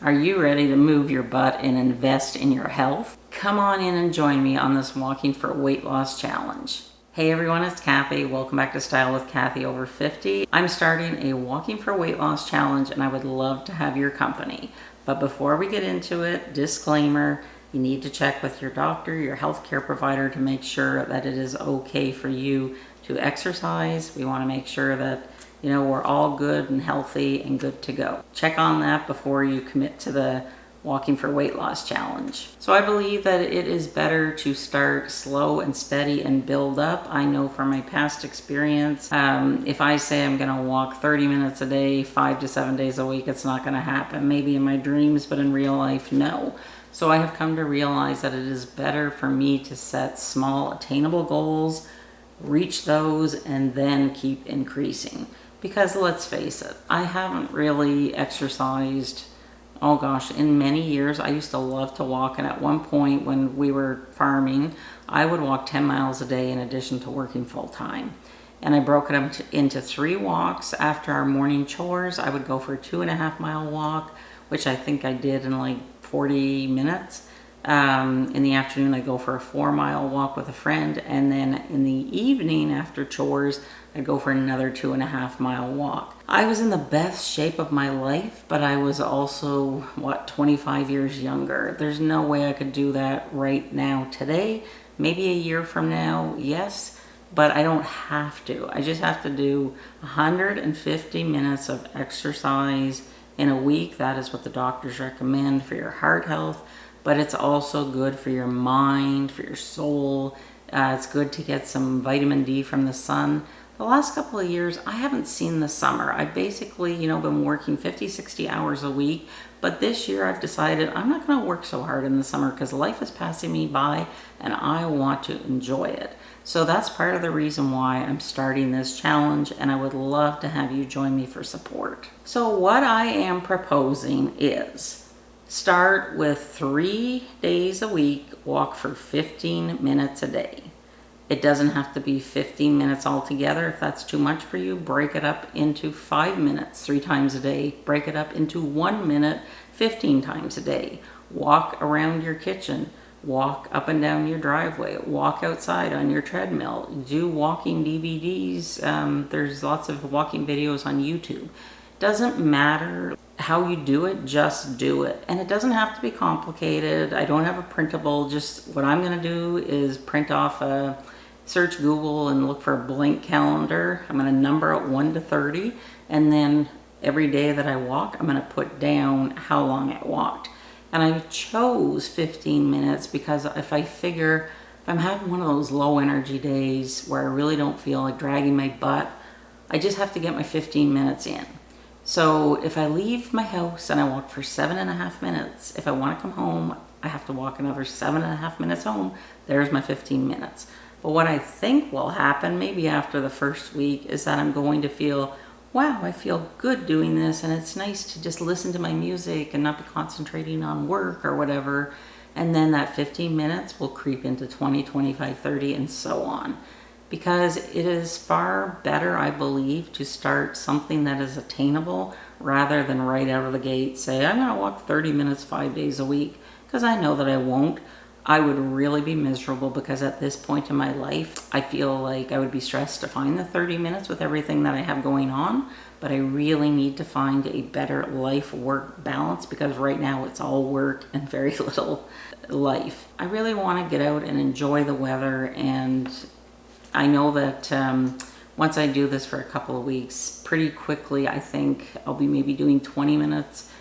Are you ready to move your butt and invest in your health? Come on in and join me on this Walking for Weight Loss challenge. Hey everyone, it's Cathy. Welcome back to Style with Cathy over 50. I'm starting a Walking for Weight Loss challenge and I would love to have your company. But before we get into it, disclaimer, you need to check with your doctor, your healthcare provider to make sure that it is okay for you to exercise. We want to make sure that we're all good and healthy and good to go. Check on that before you commit to the Walking for Weight Loss challenge. So I believe that it is better to start slow and steady and build up. I know from my past experience, if I say I'm gonna walk 30 minutes a day, 5 to 7 days a week, it's not gonna happen. Maybe in my dreams, but in real life, no. So I have come to realize that it is better for me to set small attainable goals, reach those, and then keep increasing. Because let's face it, I haven't really exercised, oh gosh, in many years. I used to love to walk, and at one point when we were farming, I would walk 10 miles a day in addition to working full time. And I broke it into 3 walks. After our morning chores, I would go for a 2.5-mile walk, which I think I did in like 40 minutes. In the afternoon, I go for a 4-mile walk with a friend, and then in the evening after chores, I'd go for another 2.5-mile walk. I was in the best shape of my life, but I was also, 25 years younger. There's no way I could do that right now today. Maybe a year from now, yes, but I don't have to. I just have to do 150 minutes of exercise in a week. That is what the doctors recommend for your heart health, but it's also good for your mind, for your soul. It's good to get some vitamin D from the sun. The last couple of years, I haven't seen the summer. I've basically, been working 50, 60 hours a week. But this year I've decided I'm not going to work so hard in the summer because life is passing me by and I want to enjoy it. So that's part of the reason why I'm starting this challenge, and I would love to have you join me for support. So what I am proposing is start with 3 days a week, walk for 15 minutes a day. It doesn't have to be 15 minutes altogether. If that's too much for you, break it up into 5 minutes 3 times a day. Break it up into 1 minute 15 times a day. Walk around your kitchen. Walk up and down your driveway. Walk outside on your treadmill. Do walking DVDs. There's lots of walking videos on YouTube. Doesn't matter how you do it, just do it. And it doesn't have to be complicated. I don't have a printable. Just what I'm going to do is print off search Google and look for a blank calendar. I'm going to number it 1 to 30, and then every day that I walk, I'm going to put down how long I walked. And I chose 15 minutes because if I figure if I'm having one of those low energy days where I really don't feel like dragging my butt, I just have to get my 15 minutes in. So if I leave my house and I walk for 7.5 minutes, if I want to come home, I have to walk another 7.5 minutes home. There's my 15 minutes. But what I think will happen, maybe after the first week, is that I'm going to feel, wow, I feel good doing this, and it's nice to just listen to my music and not be concentrating on work or whatever. And then that 15 minutes will creep into 20, 25, 30, and so on. Because it is far better, I believe, to start something that is attainable rather than right out of the gate say, I'm going to walk 30 minutes 5 days a week, because I know that I won't. I would really be miserable because at this point in my life, I feel like I would be stressed to find the 30 minutes with everything that I have going on. But I really need to find a better life-work balance because right now it's all work and very little life. I really want to get out and enjoy the weather, and I know that once I do this for a couple of weeks, pretty quickly I think I'll be maybe doing 20 minutes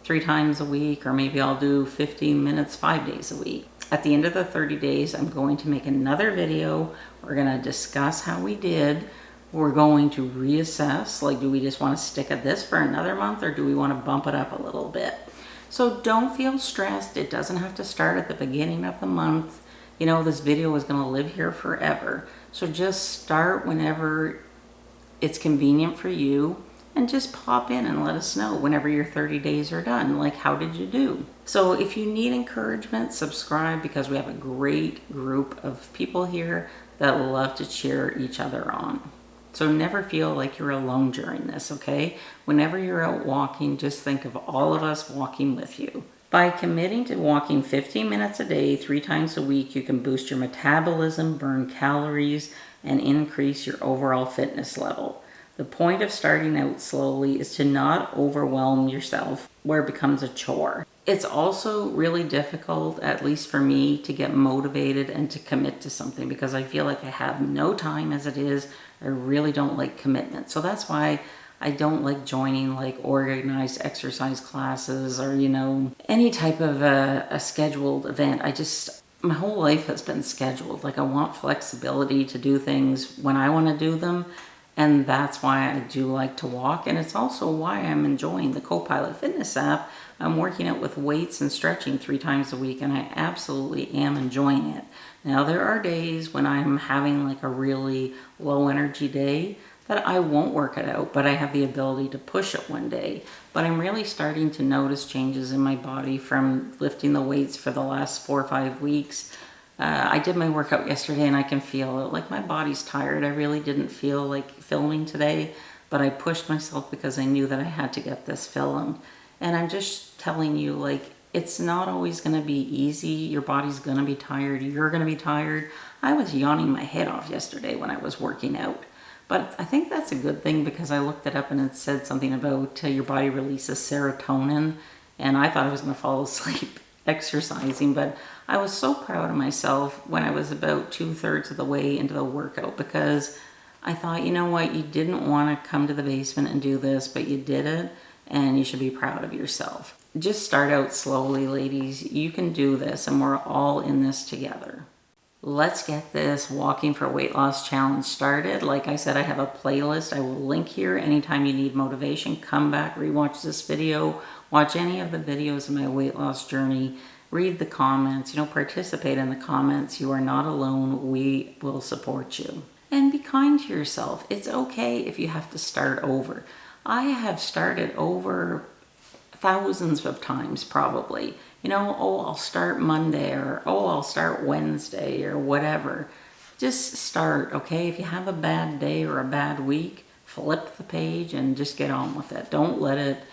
3 times a week, or maybe I'll do 15 minutes 5 days a week. At the end of the 30 days, I'm going to make another video. We're going to discuss how we did. We're going to reassess, like, do we just want to stick at this for another month, or do we want to bump it up a little bit? So don't feel stressed. It doesn't have to start at the beginning of the month. This video is going to live here forever. So just start whenever it's convenient for you, and just pop in and let us know whenever your 30 days are done. Like, how did you do? So if you need encouragement, subscribe, because we have a great group of people here that love to cheer each other on. So never feel like you're alone during this, okay? Whenever you're out walking, just think of all of us walking with you. By committing to walking 15 minutes a day, 3 times a week, you can boost your metabolism, burn calories, and increase your overall fitness level. The point of starting out slowly is to not overwhelm yourself where it becomes a chore. It's also really difficult, at least for me, to get motivated and to commit to something because I feel like I have no time as it is. I really don't like commitment. So that's why I don't like joining like organized exercise classes or, any type of a scheduled event. My whole life has been scheduled. Like I want flexibility to do things when I want to do them. And that's why I do like to walk. And it's also why I'm enjoying the Copilot Fitness app. I'm working out with weights and stretching 3 times a week, and I absolutely am enjoying it. Now, there are days when I'm having like a really low energy day that I won't work it out, but I have the ability to push it one day. But I'm really starting to notice changes in my body from lifting the weights for the last 4 or 5 weeks. I did my workout yesterday and I can feel it. Like my body's tired. I really didn't feel like filming today, but I pushed myself because I knew that I had to get this filmed. And I'm just telling you, like, it's not always going to be easy. Your body's going to be tired. You're going to be tired. I was yawning my head off yesterday when I was working out. But I think that's a good thing because I looked it up and it said something about your body releases serotonin. And I thought I was going to fall asleep exercising, but I was so proud of myself when I was about 2/3 of the way into the workout because I thought, you know what, you didn't want to come to the basement and do this, but you did it and you should be proud of yourself. Just start out slowly, ladies. You can do this and we're all in this together. Let's get this Walking for Weight Loss challenge started. Like I said, I have a playlist. I will link here anytime you need motivation. Come back, rewatch this video, watch any of the videos of my weight loss journey, read the comments, participate in the comments. You are not alone. We will support you. And be kind to yourself. It's okay if you have to start over. I have started over thousands of times probably. I'll start Monday or, I'll start Wednesday or whatever. Just start, okay? If you have a bad day or a bad week, flip the page and just get on with it. Don't let it,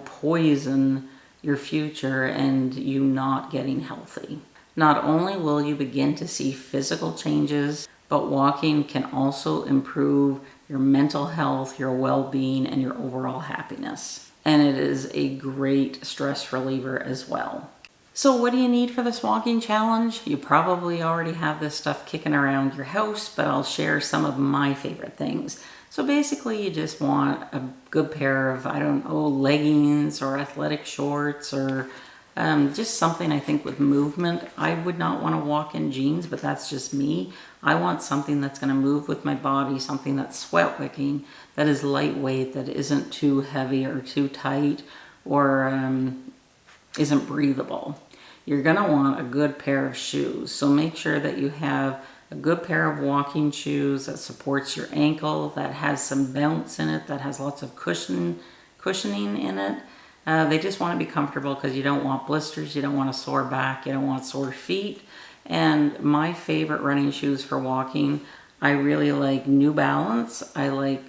poison your future and you not getting healthy. Not only will you begin to see physical changes, but walking can also improve your mental health, your well-being, and your overall happiness. And it is a great stress reliever as well. So what do you need for this walking challenge? You probably already have this stuff kicking around your house, but I'll share some of my favorite things. So basically you just want a good pair of, leggings or athletic shorts or just something I think with movement. I would not want to walk in jeans, but that's just me. I want something that's going to move with my body, something that's sweat wicking, that is lightweight, that isn't too heavy or too tight or isn't breathable. You're going to want a good pair of shoes. So make sure that you have a good pair of walking shoes that supports your ankle, that has some bounce in it, that has lots of cushioning in it. They just want to be comfortable because you don't want blisters, you don't want a sore back, you don't want sore feet. And my favorite running shoes for walking, I really like New Balance. I like,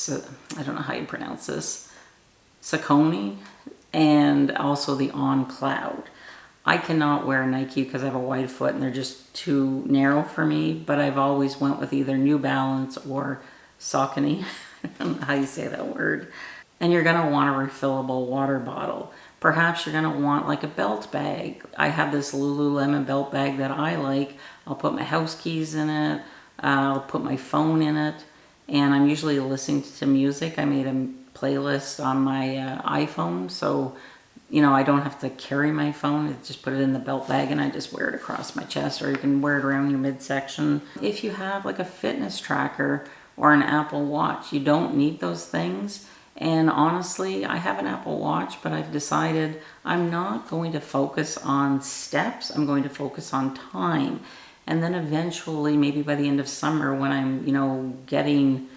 I don't know how you pronounce this, Saucony, and also the On Cloud. I cannot wear Nike because I have a wide foot and they're just too narrow for me, but I've always went with either New Balance or Saucony. I don't know how you say that word. And you're going to want a refillable water bottle. Perhaps you're going to want like a belt bag. I have this Lululemon belt bag that I like. I'll put my house keys in it. I'll put my phone in it. And I'm usually listening to music. I made a playlist on my iPhone. So, I don't have to carry my phone. I just put it in the belt bag and I just wear it across my chest, or you can wear it around your midsection. If you have like a fitness tracker or an Apple Watch, you don't need those things. And honestly, I have an Apple Watch, but I've decided I'm not going to focus on steps. I'm going to focus on time. And then eventually, maybe by the end of summer, when I'm, getting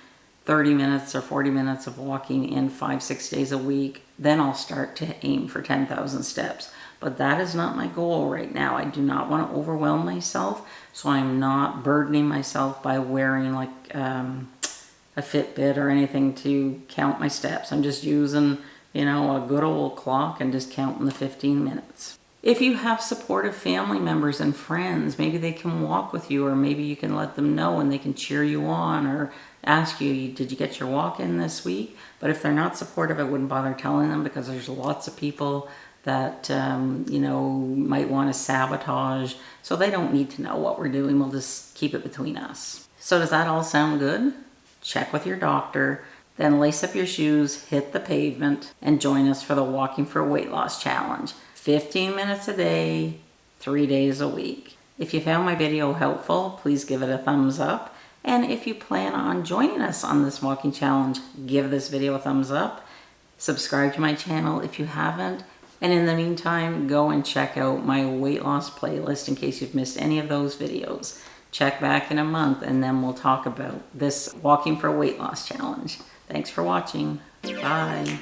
30 minutes or 40 minutes of walking in 5-6 days a week, then I'll start to aim for 10,000 steps. But that is not my goal right now. I do not want to overwhelm myself, so I'm not burdening myself by wearing like a a Fitbit or anything to count my steps. I'm just using, you know, a good old clock and just counting the 15 minutes. If you have supportive family members and friends, maybe they can walk with you, or maybe you can let them know and they can cheer you on or ask you, did you get your walk in this week? But if they're not supportive, I wouldn't bother telling them, because there's lots of people that, you know, might want to sabotage. So they don't need to know what we're doing. We'll just keep it between us. So does that all sound good? Check with your doctor, then lace up your shoes, hit the pavement, and join us for the Walking for Weight Loss Challenge. 15 minutes a day, 3 days a week. If you found my video helpful, please give it a thumbs up. And if you plan on joining us on this walking challenge, give this video a thumbs up. Subscribe to my channel if you haven't. And in the meantime, go and check out my weight loss playlist in case you've missed any of those videos. Check back in a month and then we'll talk about this Walking for Weight Loss Challenge. Thanks for watching. Bye.